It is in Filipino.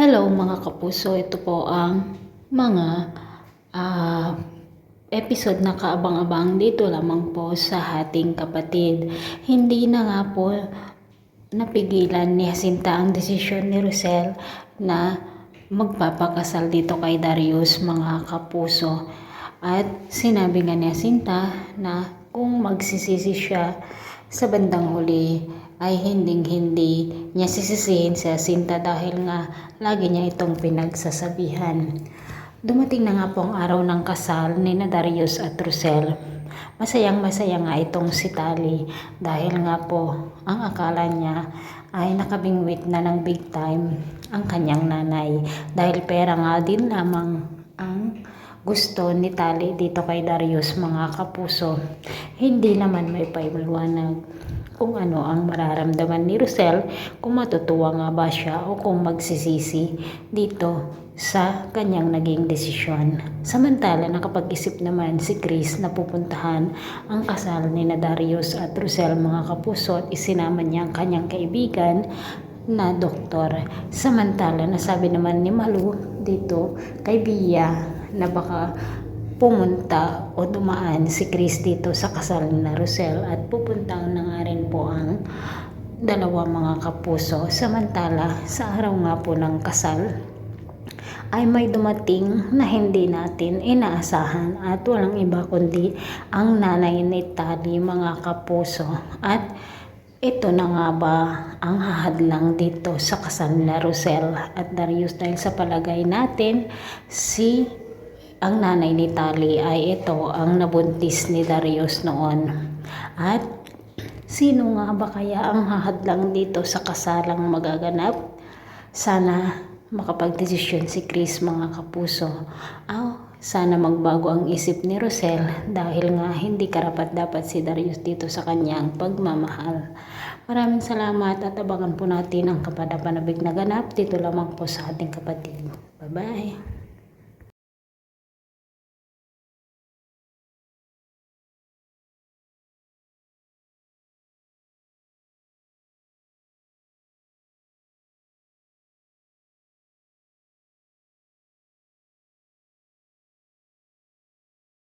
Hello mga kapuso, ito po ang mga episode na kaabang-abang dito lamang po sa ating kapatid. Hindi na nga po napigilan ni Jacinta ang desisyon ni Rosel na magpapakasal dito kay Darius mga kapuso. At sinabi nga ni Jacinta na kung magsisisi siya sa bandang huli ay hindi niya sisisihin si Jacinta dahil nga lagi niya itong pinagsasabihan. Dumating na nga po ang araw ng kasal ni Darius at Rosel. Masayang-masaya nga itong si Tali dahil nga po ang akala niya ay nakabingwit na ng big time ang kanyang nanay dahil pera nga din lamang ang gusto ni Tali dito kay Darius mga kapuso. Hindi naman may paliwanag kung ano ang mararamdaman ni Rosel, kung matutuwa nga ba siya o kung magsisisi dito sa kanyang naging desisyon. Samantala nakapag-isip naman si Chris na pupuntahan ang kasal ni Darius at Rosel mga kapuso at isinama niya ang kanyang kaibigan na doktor. Samantala nasabi naman ni Malu dito kay Bia na baka pumunta o dumaan si Chris dito sa kasal na Rosel at pupuntahan na nga rin po ang dalawa mga kapuso. Samantala sa araw nga po ng kasal ay may dumating na hindi natin inaasahan at walang iba kundi ang nanay ni Tali mga kapuso. At ito na nga ba ang hahadlang dito sa kasal na Rosel at Darius dahil sa palagay natin ang nanay ni Tali ay ito ang nabuntis ni Darius noon. At sino nga ba kaya ang hahadlang dito sa kasalang magaganap? Sana makapagdesisyon si Chris mga kapuso. Sana magbago ang isip ni Rosel dahil nga hindi karapat-dapat si Darius dito sa kanyang pagmamahal. Maraming salamat at abangan po natin ang kapanapanabik na ganap dito lamang po sa ating kapatid. Bye-bye!